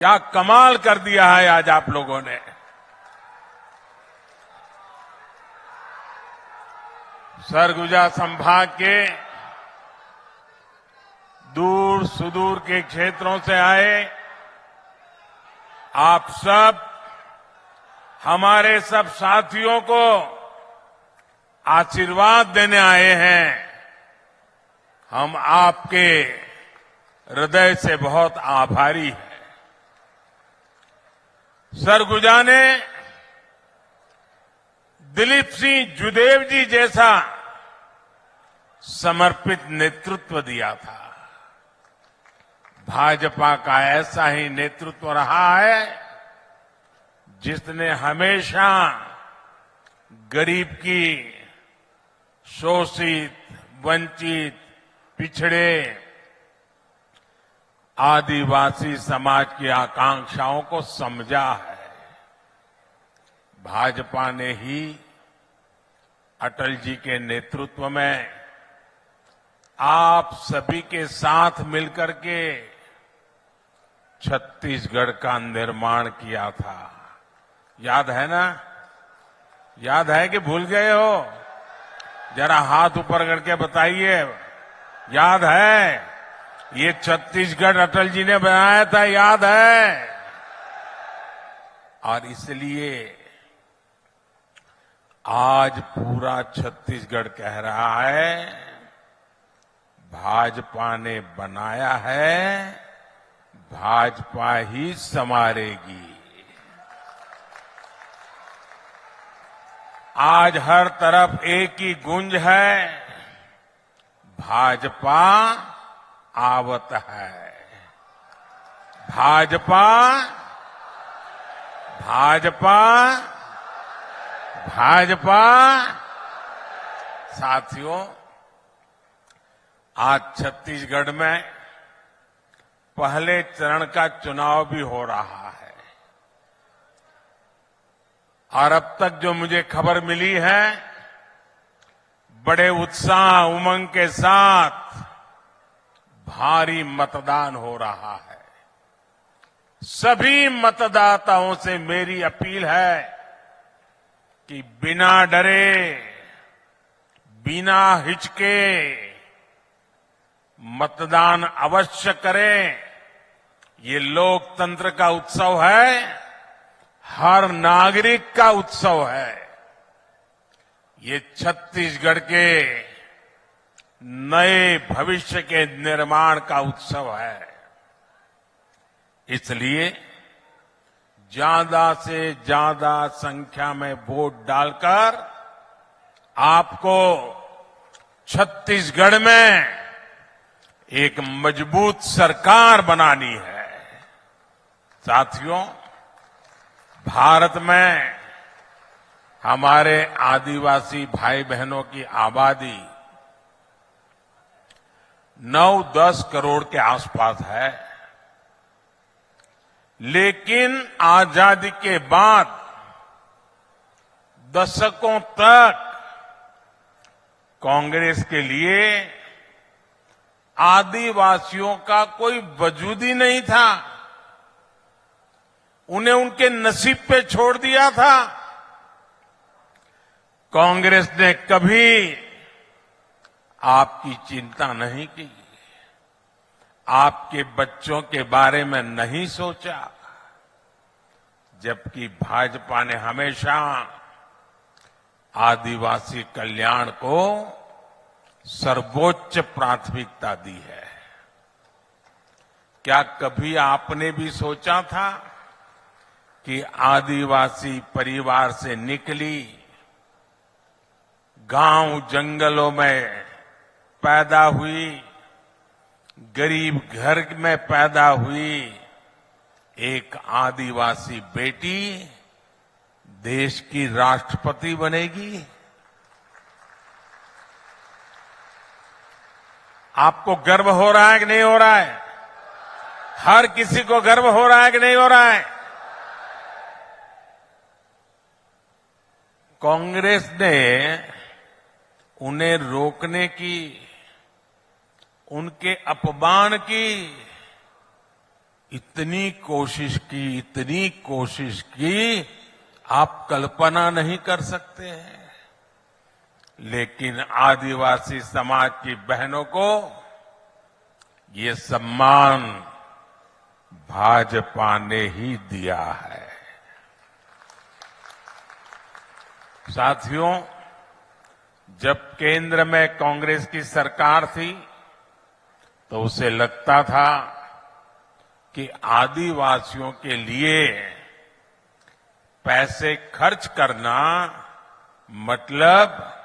क्या कमाल कर दिया है आज आप लोगों ने। सरगुजा संभाग के दूर सुदूर के क्षेत्रों से आए आप सब हमारे सब साथियों को आशीर्वाद देने आए हैं। हम आपके हृदय से बहुत आभारी हैं। सरगुजा ने दिलीप सिंह जुदेव जी जैसा समर्पित नेतृत्व दिया था। भाजपा का ऐसा ही नेतृत्व रहा है जिसने हमेशा गरीब की, शोषित, वंचित, पिछड़े, आदिवासी समाज की आकांक्षाओं को समझा है। भाजपा ने ही अटल जी के नेतृत्व में आप सभी के साथ मिलकर के छत्तीसगढ़ का निर्माण किया था। याद है ना? याद है कि भूल गए हो? जरा हाथ ऊपर करके बताइए, याद है? ये छत्तीसगढ़ अटल जी ने बनाया था, याद है? और इसलिए आज पूरा छत्तीसगढ़ कह रहा है भाजपा ने बनाया है, भाजपा ही संवारेगी। आज हर तरफ एक ही गूंज है, भाजपा आवत है। भाजपा, भाजपा, भाजपा। साथियों, आज छत्तीसगढ़ में पहले चरण का चुनाव भी हो रहा है और अब तक जो मुझे खबर मिली है, बड़े उत्साह उमंग के साथ भारी मतदान हो रहा है। सभी मतदाताओं से मेरी अपील है कि बिना डरे, बिना हिचके मतदान अवश्य करें। ये लोकतंत्र का उत्सव है, हर नागरिक का उत्सव है। ये छत्तीसगढ़ के नए भविष्य के निर्माण का उत्सव है। इसलिए ज्यादा से ज्यादा संख्या में वोट डालकर आपको छत्तीसगढ़ में एक मजबूत सरकार बनानी है। साथियों, भारत में हमारे आदिवासी भाई बहनों की आबादी 9-10 करोड़ के आसपास है, लेकिन आजादी के बाद दशकों तक कांग्रेस के लिए आदिवासियों का कोई वजूद ही नहीं था। उन्हें उनके नसीब पे छोड़ दिया था। कांग्रेस ने कभी आपकी चिंता नहीं की, आपके बच्चों के बारे में नहीं सोचा, जबकि भाजपा ने हमेशा आदिवासी कल्याण को सर्वोच्च प्राथमिकता दी है। क्या कभी आपने भी सोचा था कि आदिवासी परिवार से निकली, गांव जंगलों में पैदा हुई, गरीब घर में पैदा हुई एक आदिवासी बेटी देश की राष्ट्रपति बनेगी? आपको गर्व हो रहा है कि नहीं हो रहा है? हर किसी को गर्व हो रहा है कि नहीं हो रहा है? कांग्रेस ने उन्हें रोकने की, उनके अपमान की इतनी कोशिश की आप कल्पना नहीं कर सकते हैं। लेकिन आदिवासी समाज की बहनों को ये सम्मान भाजपा ने ही दिया है। साथियों, जब केंद्र में कांग्रेस की सरकार थी तो उसे लगता था कि आदिवासियों के लिए पैसे खर्च करना मतलब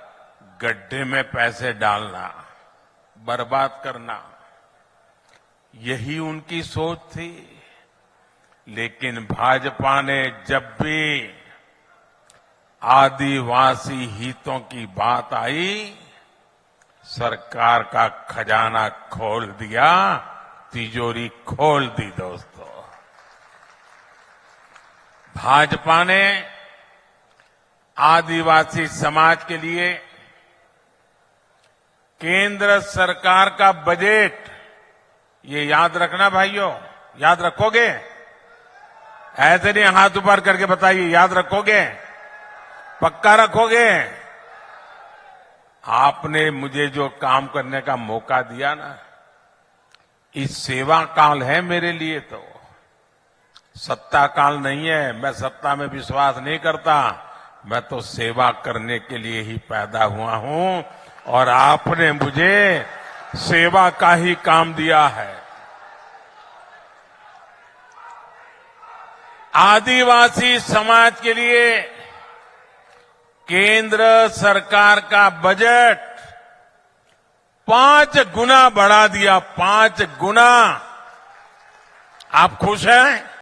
गड्ढे में पैसे डालना, बर्बाद करना, यही उनकी सोच थी। लेकिन भाजपा ने जब भी आदिवासी हितों की बात आई, सरकार का खजाना खोल दिया, तिजोरी खोल दी। दोस्तों, भाजपा ने आदिवासी समाज के लिए केंद्र सरकार का बजट, ये याद रखना भाइयों, याद रखोगे? ऐसे नहीं हाथ ऊपर करके बताइए, याद रखोगे? पक्का रखोगे? आपने मुझे जो काम करने का मौका दिया ना, इस सेवा काल है मेरे लिए, तो सत्ता काल नहीं है। मैं सत्ता में विश्वास नहीं करता, मैं तो सेवा करने के लिए ही पैदा हुआ हूं और आपने मुझे सेवा का ही काम दिया है। आदिवासी समाज के लिए केंद्र सरकार का बजट 5 गुना बढ़ा दिया, 5 गुना। आप खुश हैं?